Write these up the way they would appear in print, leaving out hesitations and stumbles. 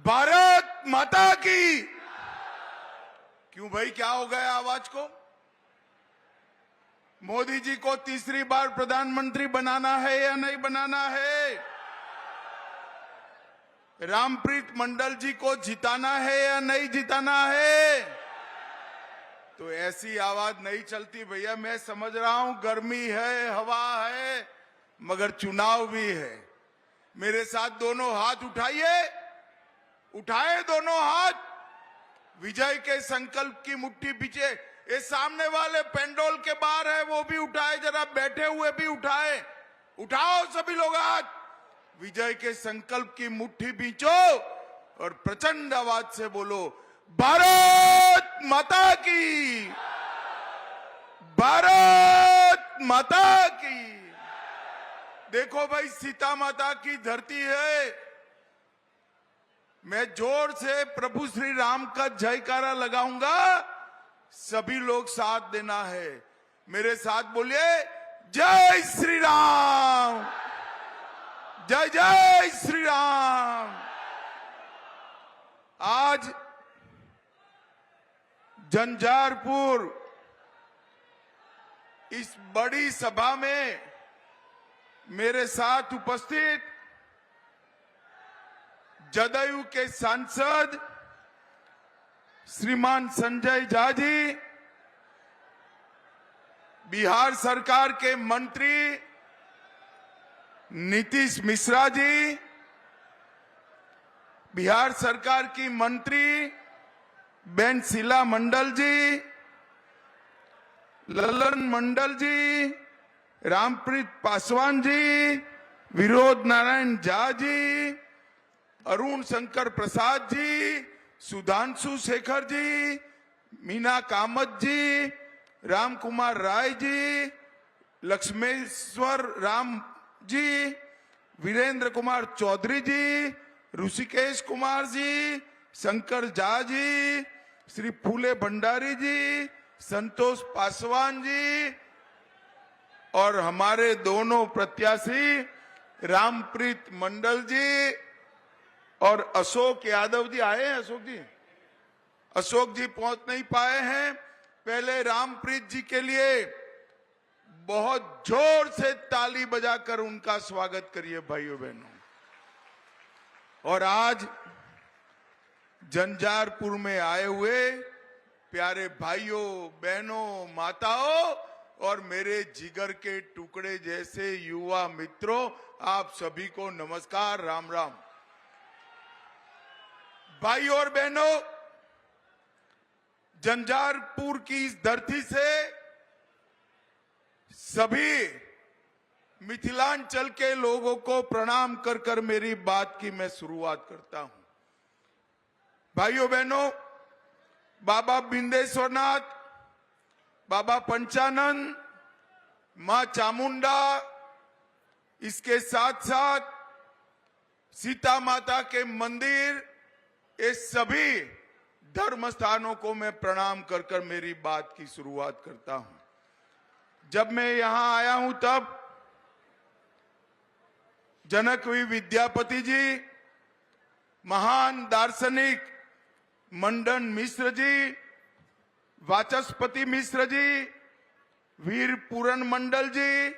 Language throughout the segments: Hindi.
भारत माता की। क्यों भाई, क्या हो गया आवाज को? मोदी जी को तीसरी बार प्रधानमंत्री बनाना है या नहीं बनाना है? रामप्रीत मंडल जी को जिताना है या नहीं जिताना है? तो ऐसी आवाज नहीं चलती भैया। मैं समझ रहा हूं गर्मी है, हवा है, मगर चुनाव भी है। मेरे साथ दोनों हाथ उठाइए, उठाए दोनों हाथ। विजय के संकल्प की मुट्ठी पीछे। ये सामने वाले पेंडोल के बाहर है, वो भी उठाए, जरा बैठे हुए भी उठाए। उठाओ सभी लोग हाथ। विजय के संकल्प की मुट्ठी पीछो और प्रचंड आवाज से बोलो, भारत माता की, भारत माता की। देखो भाई, सीता माता की धरती है। मैं जोर से प्रभु श्री राम का जयकारा लगाऊंगा, सभी लोग साथ देना है। मेरे साथ बोलिए, जय श्री राम, जय जय श्री राम। आज झंझारपुर इस बड़ी सभा में मेरे साथ उपस्थित जदयू के सांसद श्रीमान संजय झा जी, बिहार सरकार के मंत्री नीतीश मिश्रा जी, बिहार सरकार की मंत्री बेन शीला मंडल जी, ललन मंडल जी, रामप्रीत पासवान जी, विनोद नारायण झा जी, अरुण शंकर प्रसाद जी, सुधांशु शेखर जी, मीना कामत जी, राम कुमार राय जी, लक्ष्मेश्वर राम जी, वीरेंद्र कुमार चौधरी जी, ऋषिकेश कुमार जी, शंकर झा जी, श्री फूले भंडारी जी, संतोष पासवान जी और हमारे दोनों प्रत्याशी रामप्रीत मंडल जी और अशोक यादव जी आए हैं। अशोक जी पहुंच नहीं पाए हैं। पहले रामप्रीत जी के लिए बहुत जोर से ताली बजाकर उनका स्वागत करिए भाइयों बहनों। और आज झंझारपुर में आए हुए प्यारे भाइयों बहनों, माताओं और मेरे जिगर के टुकड़े जैसे युवा मित्रों, आप सभी को नमस्कार, राम राम। भाइयों और बहनों, झंझारपुर की इस धरती से सभी मिथिलांचल के लोगों को प्रणाम कर कर मेरी बात की मैं शुरुआत करता हूं। भाइयों बहनों, बाबा बिंदेश्वरनाथ, बाबा पंचानंद, मां चामुंडा, इसके साथ साथ सीता माता के मंदिर, ये सभी धर्म स्थानों को मैं प्रणाम कर कर मेरी बात की शुरुआत करता हूं। जब मैं यहां आया हूं तब जनकवी विद्यापति जी, महान दार्शनिक मंडन मिश्र जी, वाचस्पति मिश्र जी, वीर पूरन मंडल जी,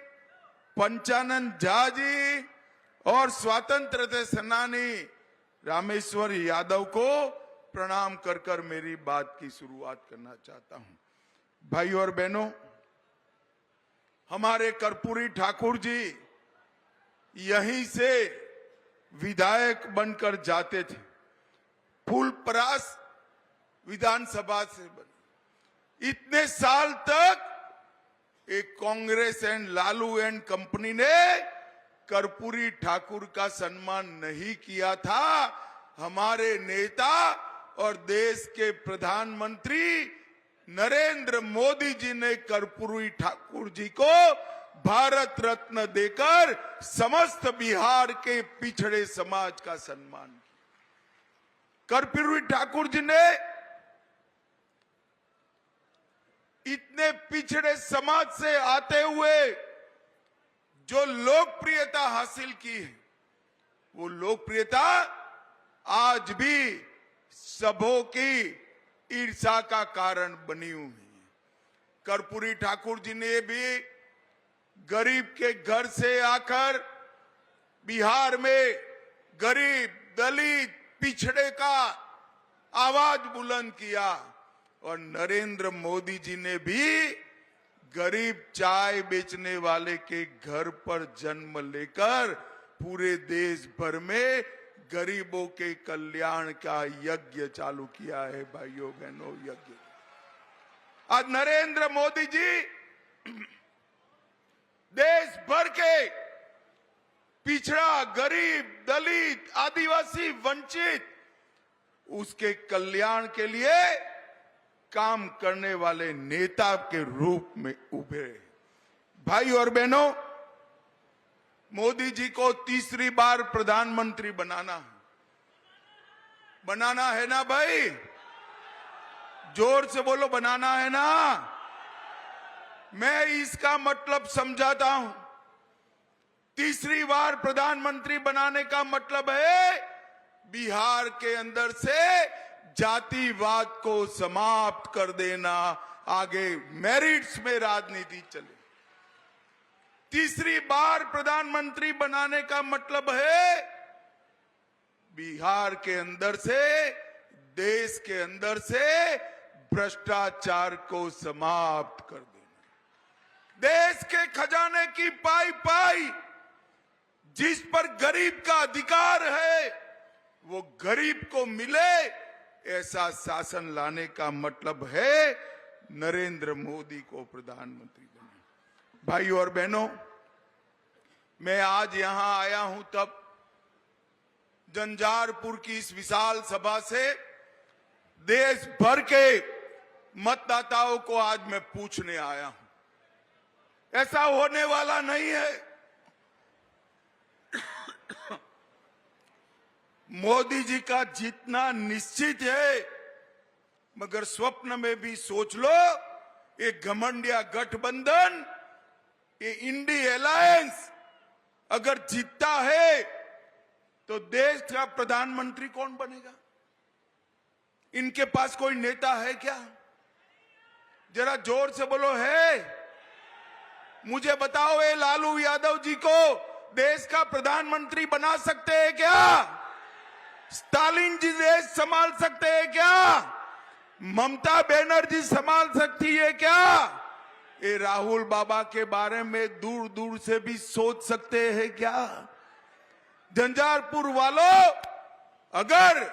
पंचानंद झा जी और स्वतंत्रता सेनानी रामेश्वर यादव को प्रणाम कर कर मेरी बात की शुरुआत करना चाहता हूं। भाइयों और बहनों, हमारे कर्पूरी ठाकुर जी यहीं से विधायक बनकर जाते थे। फूलपरास विधानसभा से बने। इतने साल तक एक Congress and Lalu and company ने कर्पूरी ठाकुर का सम्मान नहीं किया था। हमारे नेता और देश के प्रधानमंत्री नरेंद्र मोदी जी ने कर्पूरी ठाकुर जी को भारत रत्न देकर समस्त बिहार के पिछड़े समाज का सम्मान किया। कर्पूरी ठाकुर जी ने इतने पिछड़े समाज से आते हुए जो लोकप्रियता हासिल की है, वो लोकप्रियता आज भी सबों की ईर्षा का कारण बनी हुई है। कर्पूरी ठाकुर जी ने भी गरीब के घर से आकर बिहार में गरीब, दलित, पिछड़े का आवाज बुलंद किया और नरेंद्र मोदी जी ने भी गरीब चाय बेचने वाले के घर पर जन्म लेकर पूरे देश भर में गरीबों के कल्याण का यज्ञ चालू किया है। भाइयों बहनों, यज्ञ आज नरेंद्र मोदी जी देश भर के पिछड़ा, गरीब, दलित, आदिवासी, वंचित उसके कल्याण के लिए काम करने वाले नेता के रूप में उभरे। भाई और बहनों, मोदी जी को तीसरी बार प्रधानमंत्री बनाना है ना भाई? जोर से बोलो, बनाना है ना? मैं इसका मतलब समझाता हूं। तीसरी बार प्रधानमंत्री बनाने का मतलब है बिहार के अंदर से जातिवाद को समाप्त कर देना, आगे मेरिट्स में राजनीति चले। तीसरी बार प्रधानमंत्री बनाने का मतलब है बिहार के अंदर से, देश के अंदर से भ्रष्टाचार को समाप्त कर देना। देश के खजाने की पाई पाई जिस पर गरीब का अधिकार है वो गरीब को मिले, ऐसा शासन लाने का मतलब है नरेंद्र मोदी को प्रधानमंत्री बनाना। भाई और बहनों, मैं आज यहां आया हूं तब जंजारपुर की इस विशाल सभा से देश भर के मतदाताओं को आज मैं पूछने आया हूं। ऐसा होने वाला नहीं है। मोदी जी का जीतना निश्चित है, मगर स्वप्न में भी सोच लो, ये घमंडिया गठबंधन, ये इंडी अलायंस अगर जीतता है तो देश का प्रधानमंत्री कौन बनेगा? इनके पास कोई नेता है क्या? जरा जोर से बोलो, है? मुझे बताओ, ये लालू यादव जी को देश का प्रधानमंत्री बना सकते हैं क्या? स्टालिन जी देश संभाल सकते हैं क्या? ममता बनर्जी संभाल सकती है क्या? ये राहुल बाबा के बारे में दूर दूर से भी सोच सकते हैं क्या? झंझारपुर वालों, अगर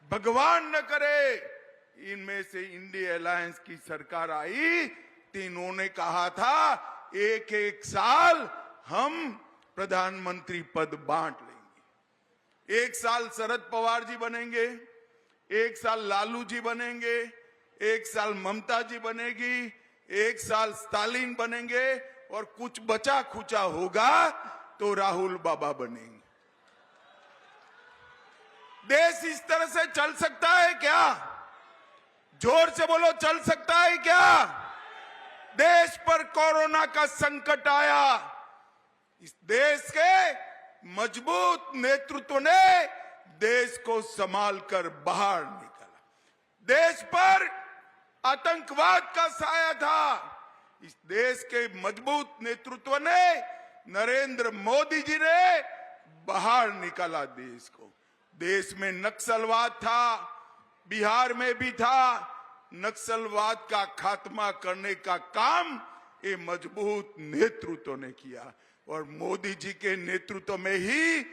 भगवान न करे इनमें से इंडिया अलायंस की सरकार आई तो इन्होंने कहा था एक एक साल हम प्रधानमंत्री पद बांट लेंगे। एक साल शरद पवार जी बनेंगे, एक साल लालू जी बनेंगे, एक साल ममता जी बनेगी, एक साल स्टालिन बनेंगे और कुछ बचा खुचा होगा तो राहुल बाबा बनेंगे। देश इस तरह से चल सकता है क्या? जोर से बोलो, चल सकता है क्या? देश पर कोरोना का संकट आया, इस देश के मजबूत नेतृत्व ने देश को संभाल कर बाहर निकाला। देश पर आतंकवाद का साया था, इस देश के मजबूत नेतृत्व ने, नरेंद्र मोदी जी ने बाहर निकाला देश को। देश में नक्सलवाद था, बिहार में भी था। नक्सलवाद का खात्मा करने का काम ये मजबूत नेतृत्व ने किया और मोदी जी के नेतृत्व में ही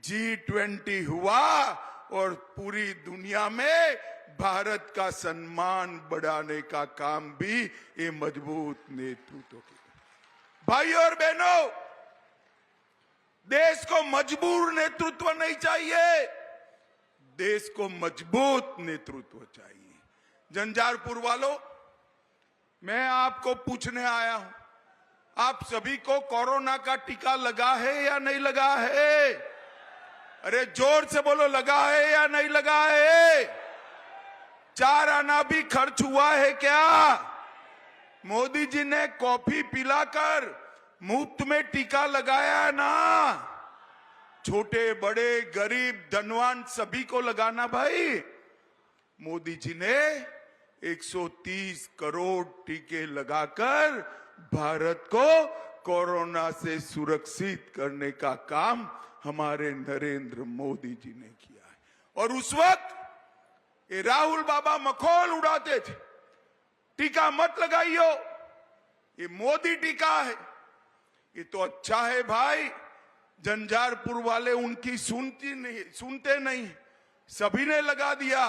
G20 हुआ और पूरी दुनिया में भारत का सम्मान बढ़ाने का काम भी ये मजबूत नेतृत्व किया। भाई और बहनों, देश को मजबूर नेतृत्व नहीं चाहिए, देश को मजबूत नेतृत्व चाहिए। झंझारपुर वालों, मैं आपको पूछने आया हूं, आप सभी को कोरोना का टीका लगा है या नहीं लगा है? अरे जोर से बोलो, लगा है या नहीं लगा है? 4 आना भी खर्च हुआ है क्या? मोदी जी ने कॉफी पिलाकर मुफ्त में टीका लगाया ना? छोटे बड़े गरीब धनवान सभी को लगाना भाई। मोदी जी ने 130 करोड़ टीके लगाकर भारत को कोरोना से सुरक्षित करने का काम हमारे नरेंद्र मोदी जी ने किया है। और उस वक्त ये राहुल बाबा मखौल उड़ाते थे, टीका मत लगाइयो, ये मोदी टीका है। ये तो अच्छा है भाई, झंझारपुर वाले उनकी सुनते नहीं, सभी ने लगा दिया।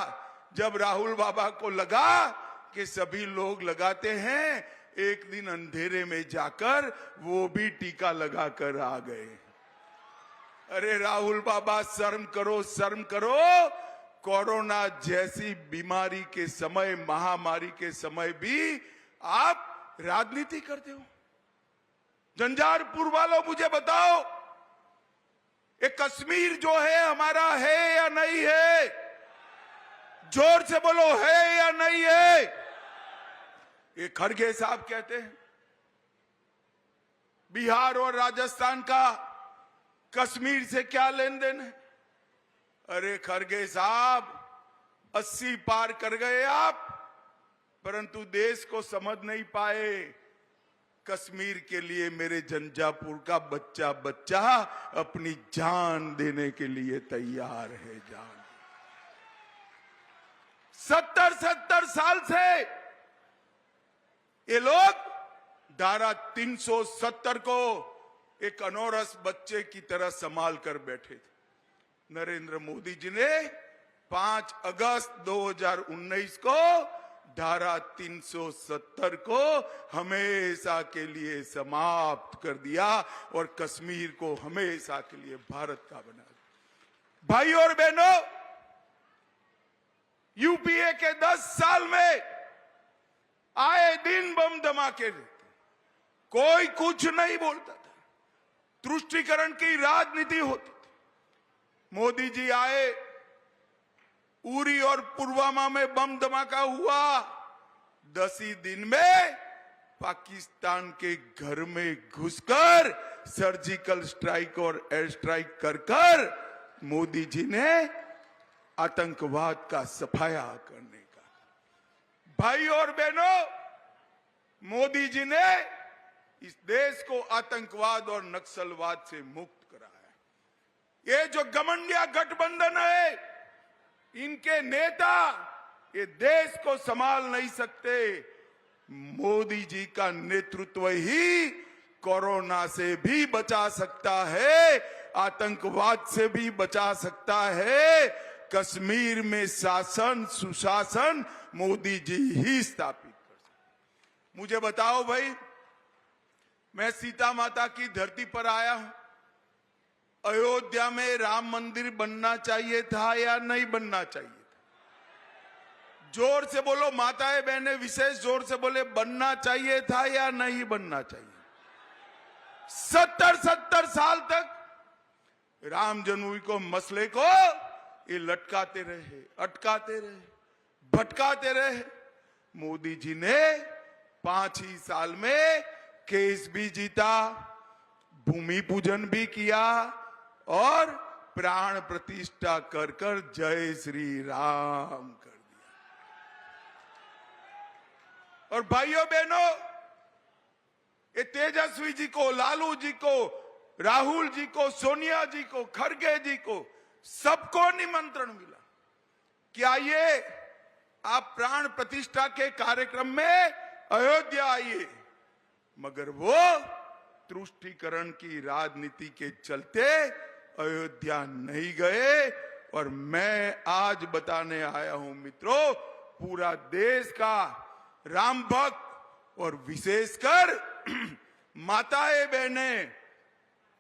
जब राहुल बाबा को लगा कि सभी लोग लगाते हैं, एक दिन अंधेरे में जाकर वो भी टीका लगाकर आ गए। अरे राहुल बाबा शर्म करो, शर्म करो। कोरोना जैसी बीमारी के समय, महामारी के समय भी आप राजनीति करते हो। झंझारपुर वालों मुझे बताओ, ये कश्मीर जो है हमारा है या नहीं है? जोर से बोलो, है या नहीं है? ये खड़गे साहब कहते हैं बिहार और राजस्थान का कश्मीर से क्या लेन देन है। अरे खड़गे साहब, 80 पार कर गए आप, परंतु देश को समझ नहीं पाए। कश्मीर के लिए मेरे झंझारपुर का बच्चा बच्चा अपनी जान देने के लिए तैयार है। जान 70 साल से ये लोग धारा 370 को एक अनौरस बच्चे की तरह संभाल कर बैठे थे। नरेंद्र मोदी जी ने 5 अगस्त 2019 को धारा 370 को हमेशा के लिए समाप्त कर दिया और कश्मीर को हमेशा के लिए भारत का बना दिया। भाई और बहनों, यूपीए के 10 साल में आए दिन बम धमाके रहते, कोई कुछ नहीं बोलता था, तुष्टीकरण की राजनीति होती थी। मोदी जी आए, उरी और पुलवामा में बम धमाका हुआ, 10 ही दिन में पाकिस्तान के घर में घुसकर सर्जिकल स्ट्राइक और एयर स्ट्राइक कर मोदी जी ने आतंकवाद का सफाया करने का। भाई और बहनों, मोदी जी ने इस देश को आतंकवाद और नक्सलवाद से मुक्त कराया। ये जो घमंडिया गठबंधन है, इनके नेता ये देश को संभाल नहीं सकते। मोदी जी का नेतृत्व ही कोरोना से भी बचा सकता है, आतंकवाद से भी बचा सकता है। कश्मीर में शासन सुशासन मोदी जी ही स्थापित कर सकते। मुझे बताओ भाई, मैं सीता माता की धरती पर आया हूं, अयोध्या में राम मंदिर बनना चाहिए था या नहीं बनना चाहिए था? जोर से बोलो माताएं बहनें, विशेष जोर से बोले, बनना चाहिए था या नहीं बनना चाहिए? 70 साल तक राम जन्मभूमि को मसले को ये लटकाते रहे, अटकाते रहे, भटकाते रहे। मोदी जी ने 5 ही साल में केस भी जीता, भूमि पूजन भी किया और प्राण प्रतिष्ठा कर कर जय श्री राम कर दिया। और भाइयों बहनों, ये तेजस्वी जी को, लालू जी को, राहुल जी को, सोनिया जी को, खड़गे जी को, सबको निमंत्रण मिला कि आइए आप प्राण प्रतिष्ठा के कार्यक्रम में अयोध्या आइए। मगर वो तुष्टीकरण की राजनीति के चलते अयोध्या नहीं गए। और मैं आज बताने आया हूं मित्रों, पूरा देश का राम भक्त और विशेषकर माताएं बहनें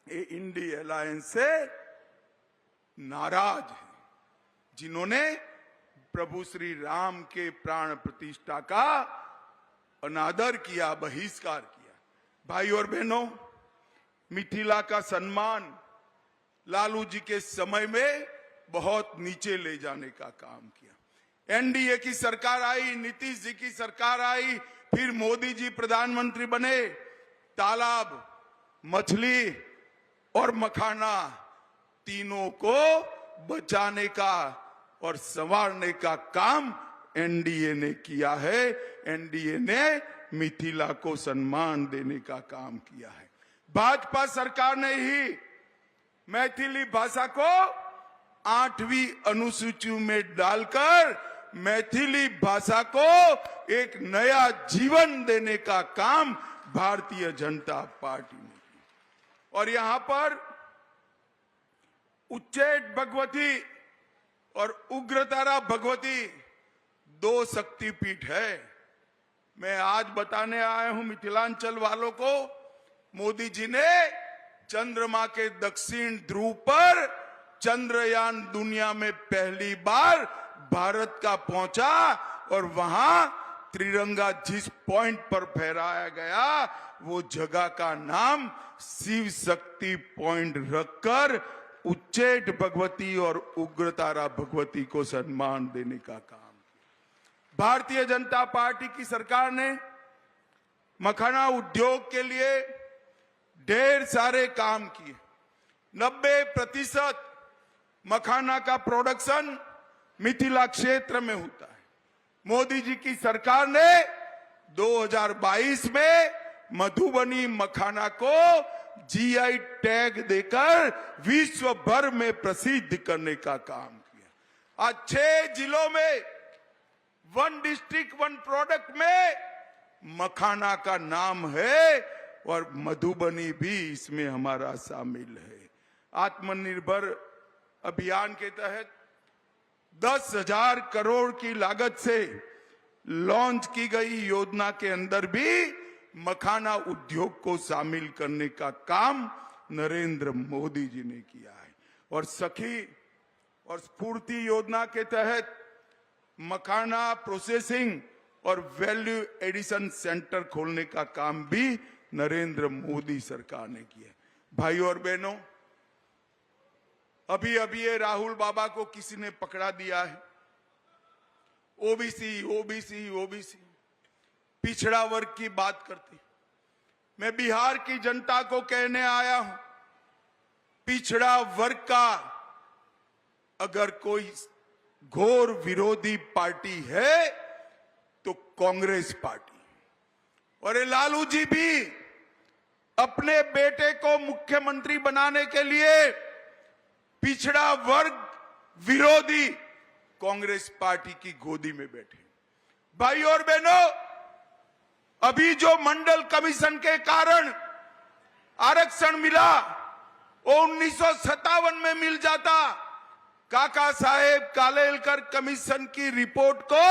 ये इंडी अलायंस से नाराज हैं, जिन्होंने प्रभु श्री राम के प्राण प्रतिष्ठा का अनादर किया, बहिष्कार किया। भाई और बहनों, मिथिला का सम्मान लालू जी के समय में बहुत नीचे ले जाने का काम किया। एनडीए की सरकार आई, नीतीश जी की सरकार आई, फिर मोदी जी प्रधानमंत्री बने। तालाब, मछली और मखाना तीनों को बचाने का और संवारने का काम एनडीए ने किया है। एनडीए ने मिथिला को सम्मान देने का काम किया है। भाजपा सरकार ने ही मैथिली भाषा को 8वीं अनुसूची में डालकर मैथिली भाषा को एक नया जीवन देने का काम भारतीय जनता पार्टी ने किया। और यहां पर उच्चैठ भगवती और उग्रतारा भगवती 2 शक्तिपीठ है। मैं आज बताने आया हूं मिथिलांचल वालों को, मोदी जी ने चंद्रमा के दक्षिण ध्रुव पर चंद्रयान दुनिया में पहली बार भारत का पहुंचा और वहां त्रिरंगा जिस पॉइंट पर फहराया गया वो जगह का नाम शिव शक्ति पॉइंट रखकर उच्चैठ भगवती और उग्रतारा भगवती को सम्मान देने का काम किया। भारतीय जनता पार्टी की सरकार ने मखाना उद्योग के लिए ढेर सारे काम किए। 90% मखाना का प्रोडक्शन मिथिला क्षेत्र में होता है। मोदी जी की सरकार ने 2022 में मधुबनी मखाना को जीआई टैग देकर विश्व भर में प्रसिद्ध करने का काम किया। आज 6 जिलों में 1 डिस्ट्रिक्ट 1 प्रोडक्ट में मखाना का नाम है और मधुबनी भी इसमें हमारा शामिल है। आत्मनिर्भर अभियान के तहत 10,000 करोड़ की लागत से लॉन्च की गई योजना के अंदर भी मखाना उद्योग को शामिल करने का काम नरेंद्र मोदी जी ने किया है। और सखी और स्फूर्ति योजना के तहत मखाना प्रोसेसिंग और वैल्यू एडिशन सेंटर खोलने का काम भी नरेंद्र मोदी सरकार ने किया। भाइयों और बहनों, अभी अभी ये राहुल बाबा को किसी ने पकड़ा दिया है। ओबीसी ओबीसी ओबीसी पिछड़ा वर्ग की बात करती। मैं बिहार की जनता को कहने आया हूं, पिछड़ा वर्ग का अगर कोई घोर विरोधी पार्टी है तो कांग्रेस पार्टी। और ये लालू जी भी अपने बेटे को मुख्यमंत्री बनाने के लिए पिछड़ा वर्ग विरोधी कांग्रेस पार्टी की गोदी में बैठे। भाइयों और बहनों, अभी जो मंडल कमीशन के कारण आरक्षण मिला वो 1957 में मिल जाता। काका साहेब कालेलकर कमीशन की रिपोर्ट को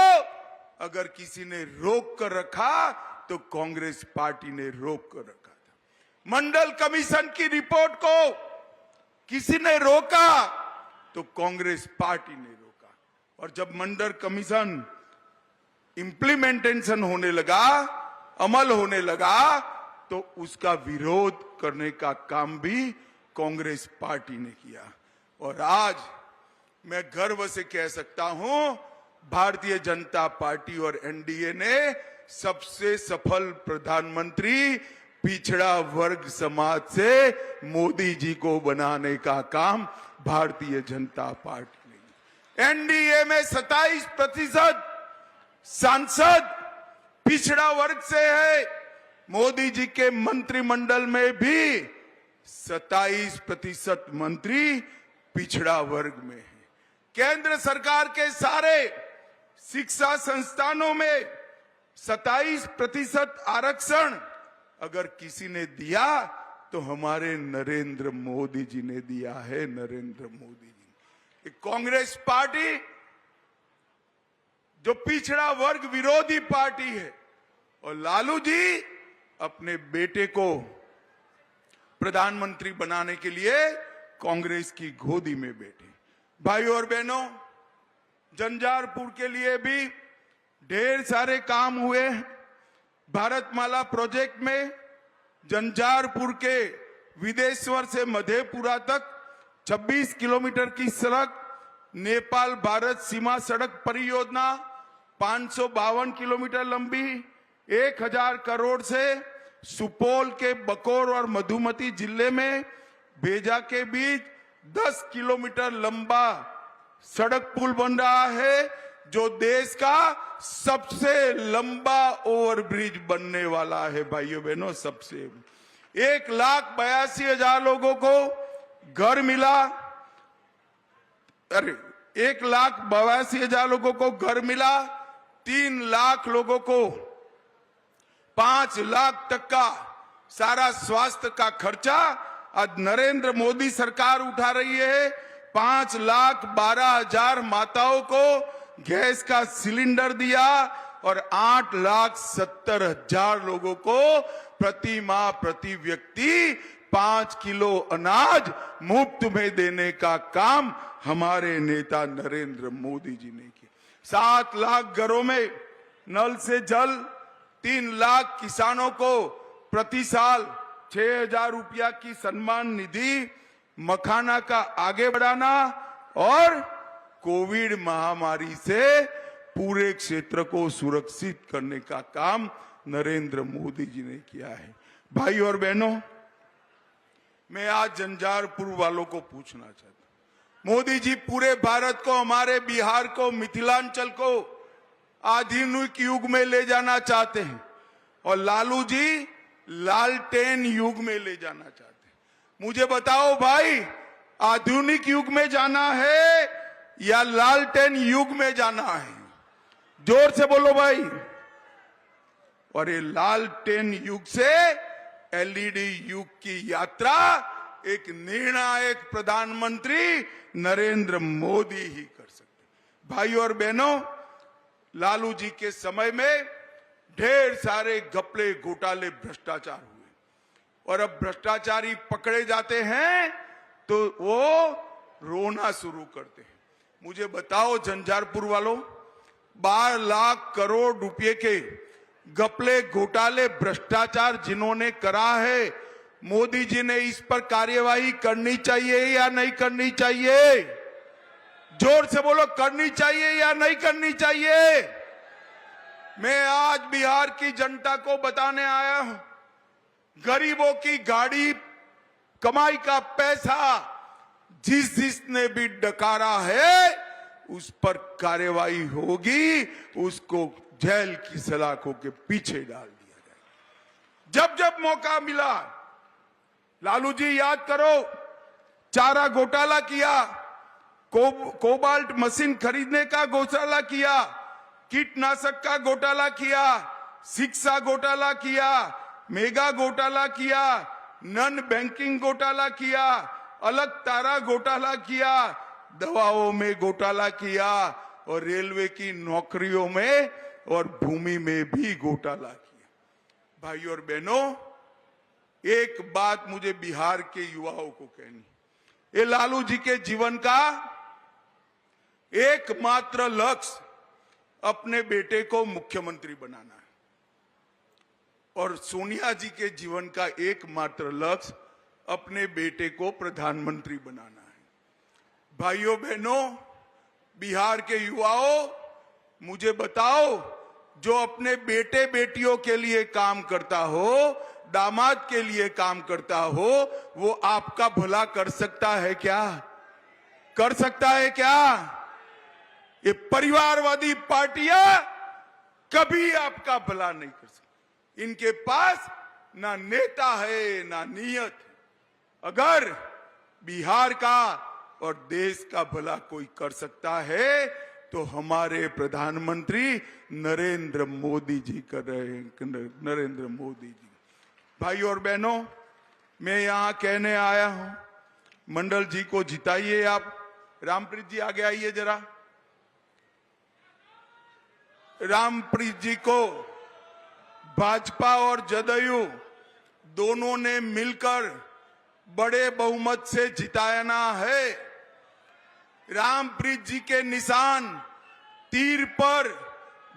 अगर किसी ने रोक कर रखा तो कांग्रेस पार्टी ने रोक कर रखा था। मंडल कमीशन की रिपोर्ट को किसी ने रोका तो कांग्रेस पार्टी ने रोका। और जब मंडल कमीशन इंप्लीमेंटेशन होने लगा, अमल होने लगा, तो उसका विरोध करने का काम भी कांग्रेस पार्टी ने किया। और आज मैं गर्व से कह सकता हूं, भारतीय जनता पार्टी और एनडीए ने सबसे सफल प्रधानमंत्री पिछड़ा वर्ग समाज से मोदी जी को बनाने का काम भारतीय जनता पार्टी ने। एनडीए में 27% सांसद पिछड़ा वर्ग से है। मोदी जी के मंत्रिमंडल में भी 27% मंत्री पिछड़ा वर्ग में है। केंद्र सरकार के सारे शिक्षा संस्थानों में 27% आरक्षण अगर किसी ने दिया तो हमारे नरेंद्र मोदी जी ने दिया है। नरेंद्र मोदी जी, कांग्रेस पार्टी जो पिछड़ा वर्ग विरोधी पार्टी है, और लालू जी अपने बेटे को प्रधानमंत्री बनाने के लिए कांग्रेस की गोदी में बैठे। भाइयों और बहनों, झंझारपुर के लिए भी ढेर सारे काम हुए हैं। भारतमाला प्रोजेक्ट में झंझारपुर के विदेश्वर से मधेपुरा तक 26 किलोमीटर की सड़क, नेपाल भारत सीमा सड़क परियोजना 552 किलोमीटर लंबी 1000 करोड़ से सुपौल के बकौर और मधुमती जिले में भेजा के बीच 10 किलोमीटर लंबा सड़क पुल बन रहा है, जो देश का सबसे लंबा ओवरब्रिज बनने वाला है भाइयों बहनों। सबसे 1,82,000 लोगों को घर मिला। अरे 1,82,000 लोगों को घर मिला। 3 लाख लोगों को 5 लाख तक का सारा स्वास्थ्य का खर्चा आज नरेंद्र मोदी सरकार उठा रही है। 5,12,000 माताओं को गैस का सिलेंडर दिया और 8,70,000 लोगों को प्रति माह प्रति व्यक्ति 5 किलो अनाज मुफ्त में देने का काम हमारे नेता नरेंद्र मोदी जी ने किया। 7 लाख घरों में नल से जल, 3 लाख किसानों को प्रति साल 6,000 रुपया की सम्मान निधि, मखाना का आगे बढ़ाना और कोविड महामारी से पूरे क्षेत्र को सुरक्षित करने का काम नरेंद्र मोदी जी ने किया है। भाई और बहनों, मैं आज झंझारपुर वालों को पूछना चाहता हूं, मोदी जी पूरे भारत को, हमारे बिहार को, मिथिलांचल को आधुनिक युग में ले जाना चाहते हैं और लालू जी लालटेन युग में ले जाना चाहते हैं। मुझे बताओ भाई, आधुनिक युग में जाना है या लालटेन युग में जाना है? जोर से बोलो भाई। और ये लालटेन युग से एलईडी युग की यात्रा एक निर्णायक प्रधानमंत्री नरेंद्र मोदी ही कर सकते। भाई और बहनों, लालू जी के समय में ढेर सारे घपले, घोटाले, भ्रष्टाचार हुए और अब भ्रष्टाचारी पकड़े जाते हैं तो वो रोना शुरू करते हैं। मुझे बताओ झंझारपुर वालों, 12 लाख करोड़ रुपए के घपले, घोटाले, भ्रष्टाचार जिन्होंने करा है, मोदी जी ने इस पर कार्यवाही करनी चाहिए या नहीं करनी चाहिए? जोर से बोलो, करनी चाहिए या नहीं करनी चाहिए? मैं आज बिहार की जनता को बताने आया हूं, गरीबों की गाड़ी, कमाई का पैसा जिसने भी डकारा है उस पर कार्यवाही होगी, उसको जेल की सलाखों के पीछे डाल दिया जाएगा। जब जब मौका मिला, लालू जी याद करो, चारा घोटाला किया, कोबाल्ट मशीन खरीदने का घोटाला किया, कीटनाशक का घोटाला किया, शिक्षा घोटाला किया, मेगा घोटाला किया, नन बैंकिंग घोटाला किया, अलग तारा घोटाला किया, दवाओं में घोटाला किया और रेलवे की नौकरियों में और भूमि में भी घोटाला किया। भाई और बहनों, एक बात मुझे बिहार के युवाओं को कहनी, ये लालू जी के जीवन का एकमात्र लक्ष्य अपने बेटे को मुख्यमंत्री बनाना है और सोनिया जी के जीवन का एकमात्र लक्ष्य अपने बेटे को प्रधानमंत्री बनाना है। भाइयों बहनों, बिहार के युवाओं, मुझे बताओ, जो अपने बेटे बेटियों के लिए काम करता हो, दामाद के लिए काम करता हो, वो आपका भला कर सकता है क्या? कर सकता है क्या? ये परिवारवादी पार्टियां कभी आपका भला नहीं कर सकती। इनके पास ना नेता है ना नियत है। अगर बिहार का और देश का भला कोई कर सकता है तो हमारे प्रधानमंत्री नरेंद्र मोदी जी कर रहे हैं। नरेंद्र मोदी जी। भाई और बहनों, मैं यहां कहने आया हूं, मंडल जी को जिताइए आप। रामप्रीत जी आगे आइए जरा। रामप्रीत जी को भाजपा और जदयू दोनों ने मिलकर बड़े बहुमत से जिताना है। रामप्रीत जी के निशान तीर पर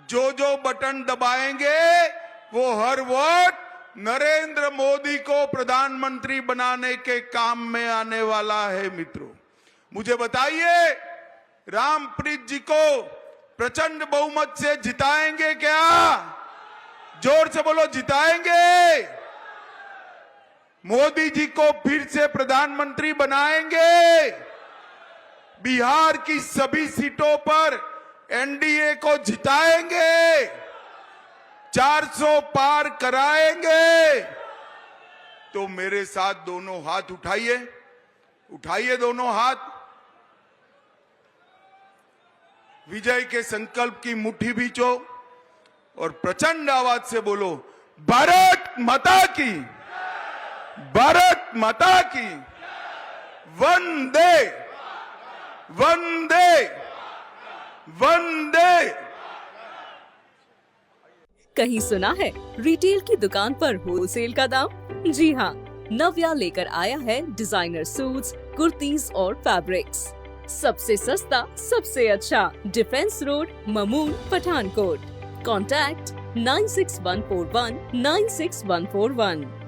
जो बटन दबाएंगे वो हर वोट नरेंद्र मोदी को प्रधानमंत्री बनाने के काम में आने वाला है। मित्रों, मुझे बताइए, रामप्रीत जी को प्रचंड बहुमत से जिताएंगे क्या? जोर से बोलो, जिताएंगे? मोदी जी को फिर से प्रधानमंत्री बनाएंगे। बिहार की सभी सीटों पर एनडीए को जिताएंगे, 400 पार कराएंगे। तो मेरे साथ दोनों हाथ उठाइए, उठाइए दोनों हाथ, विजय के संकल्प की मुट्ठी भींचो और प्रचंड आवाज से बोलो, भारत माता की, भारत माता की, वंदे वंदे वंदे। कहीं सुना है रिटेल की दुकान पर होलसेल का दाम? जी हाँ, नव्या लेकर आया है डिजाइनर सूट्स, कुर्तीज और फैब्रिक्स। सबसे सस्ता, सबसे अच्छा, defence road, Mamun, Pathankot. Contact 96141 96141।